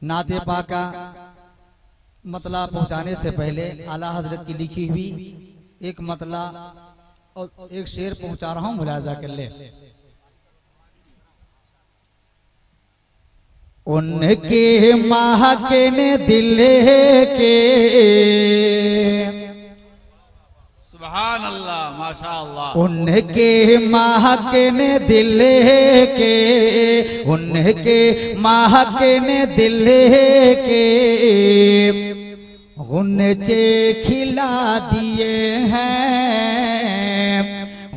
नाते पाक का मतला पहुंचाने से पहले आला हजरत की लिखी हुई एक मतला और एक शेर पहुंचा रहा हूं, मुलाजा कर ले। उनके महकने दिल के, सुभान अल्लाह, माशा अल्लाह। उनके महकने दिल के, उनके महकने दिल के गुन्चे खिला दिए हैं,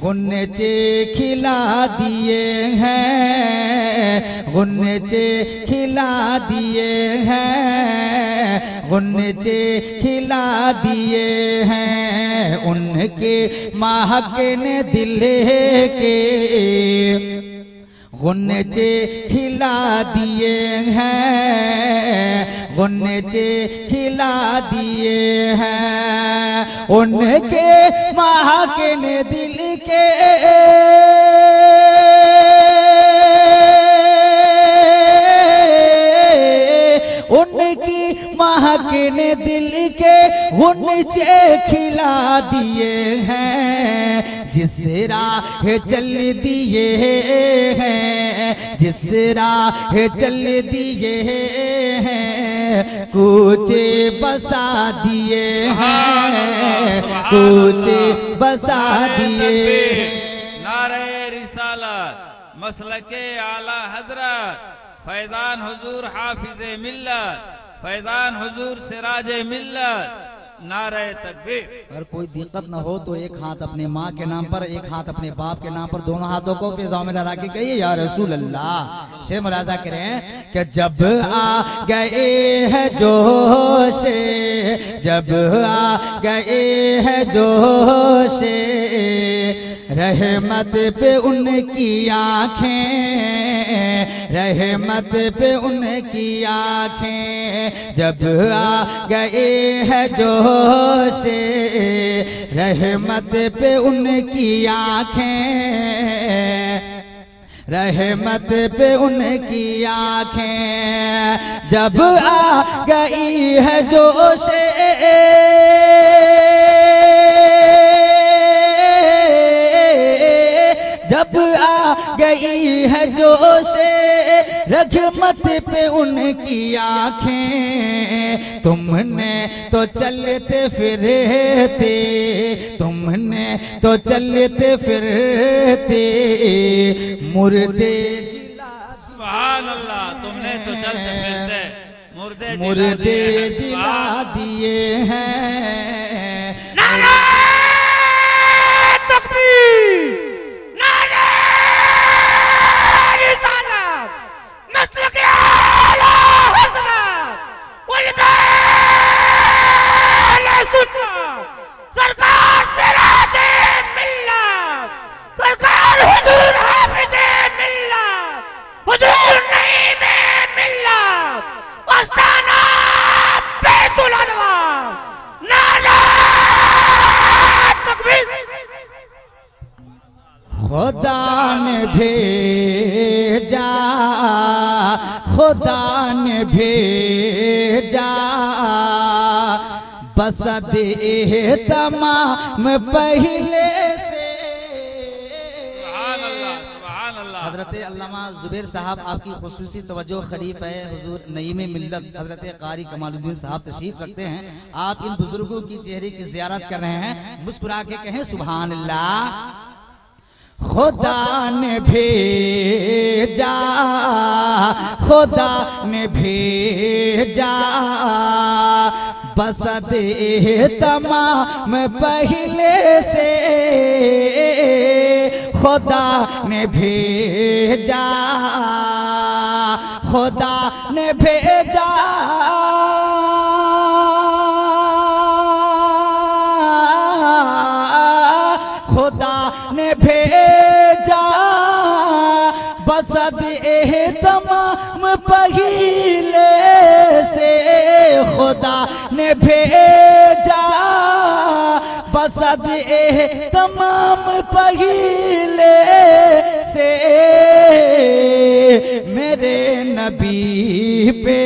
गुन्चे खिला दिए हैं, गुन्चे खिला दिए हैं, गुन्चे खिला दिए हैं। उनके महकने दिल के गुन्चे खिला दिए हैं, गुन्चे खिला दिए हैं। उनके महकने दिल के उनकी महकने दिल के गुन्चे खिला दिए हैं। जिस राह चल दिए हैं, जिस राह चल दिए हैं, कूचे बसा दिए हैं, कूचे बसा दिए। नारे रिसालत, मसलके आला हजरत, फैजान हुजूर हाफिजे मिल्लत, फैजान हुजूर सिराजे मिल्लत, नारे तकबीर। अगर कोई दिक्कत न हो तो एक हाथ अपने माँ के नाम पर, एक हाथ अपने बाप के नाम पर, दोनों हाथों को फिजाओं में लगा के कहिए या रसूल अल्लाह। से मुलाजा करें कि जब आ गए है जोशे, जब आ गए है जोशे रहमत पे उनकी आँखें, रहमत पे उनकी आँखें। जब आ गए है जोशे रहमत पे उनकी आँखें, रहमत पे उनकी आँखें। जब आ गई है जोशे जब आ गई है जोशे रहमत पे उनकी आँखें। तुमने तो चलते फिरते, तुमने तो चलते फिरते मुर्दे जिला, सुभान अल्लाह। तुमने तो चलते फिरते मुर्दे जिला दिए हैं। सरकार सिराजे मिल्लत, सरकार हुजूर हाफिजे मिल्लत, हुजूर नईम मिल्लत, आस्ताना बैतुल अनवार, नारा तकबीर। खुदा ने भेजा, खुदा ने भेजा बसद तमाम पहले से। हजरत अल्लामा जुबैर साहब आपकी खुसूसी तवज्जो खरीफ है। हुजूर नईम मिल्लत हजरत कारी कमालुद्दीन साहब तशरीफ रखते हैं। आप इन बुजुर्गों की चेहरे की ज़ियारत कर रहे हैं, मुस्कुरा के कहें सुभान अल्लाह। खुदा ने भेजा, खुदा ने भेजा बसद तमाम पहले से। खुदा ने भेजा, खुदा ने भेजा खुदा ने भेजा बसद तमाम पहले से। खुदा ने भेजा बसद तमाम पहले से मेरे नबी पे,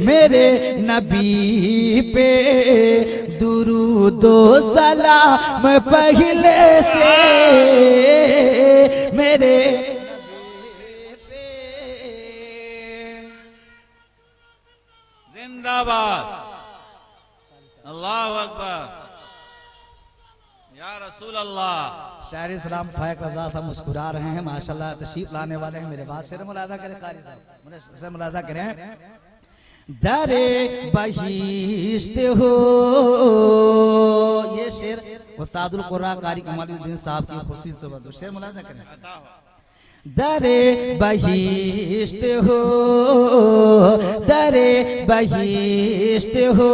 मेरे नबी पे दुरूदो सलाम पहले से मेरे जिंदाबाद, अल्लाह अकबर, या रसूल अल्लाह। शायर इस्लाम फायक रजा साहब मुस्कुरा रहे हैं, माशाल्लाह तशरीफ लाने वाले हैं मेरे पास। शेर मुलादा करें कारी साहब, शेर मुलादा करें। दरे बहिश्त हो, ये शेर उस्तादुल कुर्रा कारी कमालुद्दीन साहब की खुशी तो शेर मुलादा करें। दरे बहिश्त हो, दरे बहिश्त हो,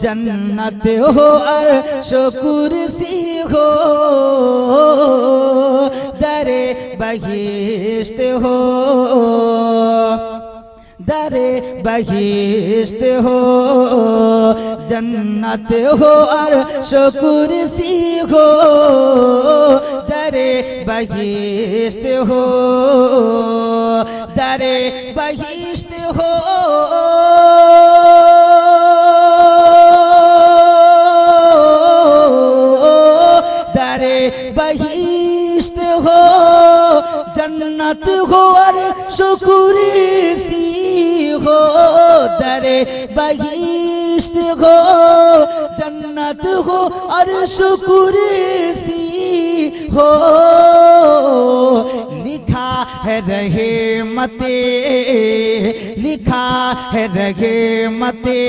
जन्नत हो अर्श कुर्सी हो, दरे बहिश्त हो, दरे बहिश्त हो, जन्नत हो अर्श कुर्सी हो, दरे बहिश्त हो, दरे बहिश्त हो, दरे बहिश्त हो, जन्नत हो अर्श कुर्सी हो, दरे बहिश्त हो, जन्नत हो अर्श कुर्सी हो, लिखा है रहे मते, लिखा है रहे मते,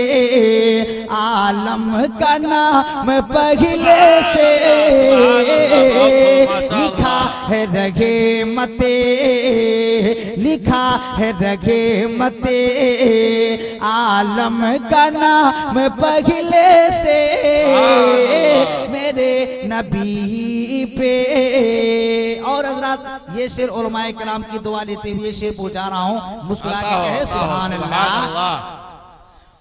आलम का नाम पहले से, लिखा है रहे मते, लिखा है रहे मते, आलम का नाम पहले से मेरे नबी पे। और हज़रात ये शेर उलमाए कलाम की दुआ लेते हुए शेर पहुंचा रहा हूँ, मुस्कुरा के कहे सुभान अल्लाह।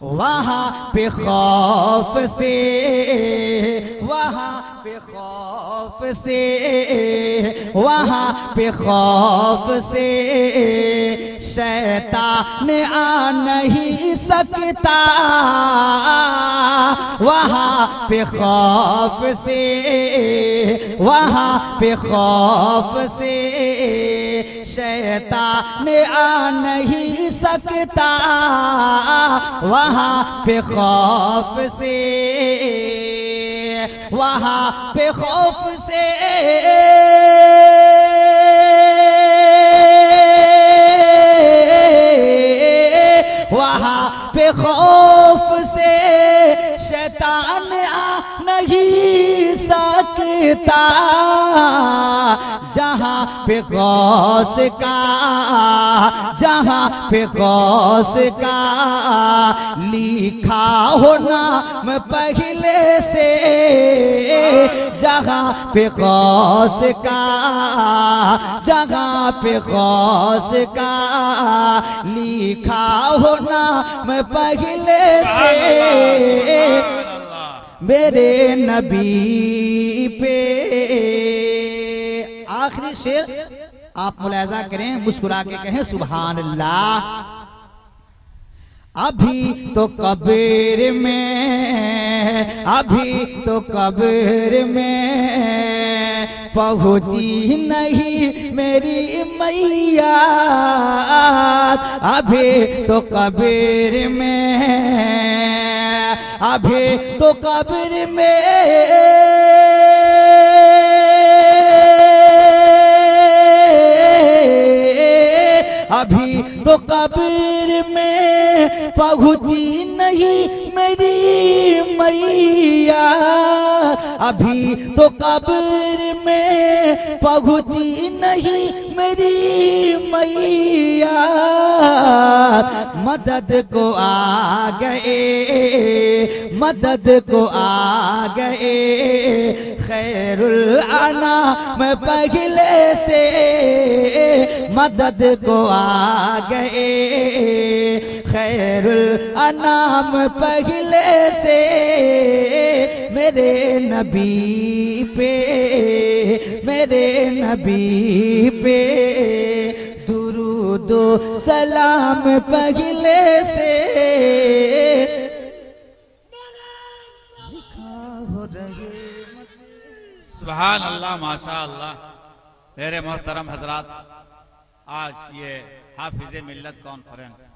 वहाँ पे खौफ से, वहाँ पे खौफ से, वहाँ पे खौफ से शैतान आ नहीं सकता, वहाँ पे खौफ से, वहाँ पे खौफ से शैतान आ नहीं सकता, वहाँ पे खौफ से, वहाँ पे खौफ से वहाँ पे खौफ से शैतान आ नहीं सकता, जहाँ पे गौस का, जहाँ पे गौस का लिखा हो नाम पहले से, जहाँ पे गौस का, जहाँ पे गौस का लिखा हो नाम पहले से मेरे नबी पे। आखिरी शेर आप मुलाहिजा करें, मुस्कुरा के कहें सुभान अल्लाह। अभी तो कब्र में, अभी तो कब्र में पहुंची नहीं मेरी मैया, अभी तो कब्र में, अभी तो कब्र में, अभी तो कब्र में पहुंची नहीं मेरी मैया, अभी तो कब्र में पहुंची नहीं मेरी मैया, मदद को आ गए, मदद को आ गए खैरुल अनाम पहले से, मदद को आ गए खैरुल अनाम पहले से मेरे नबी पे, मेरे नबी पे दुरूदो सलाम पहले से हो रहे। सुभान अल्लाह, माशा अल्लाह। मेरे मोहतरम हजरात, आज ये हाफिज़े मिल्लत कॉन्फ्रेंस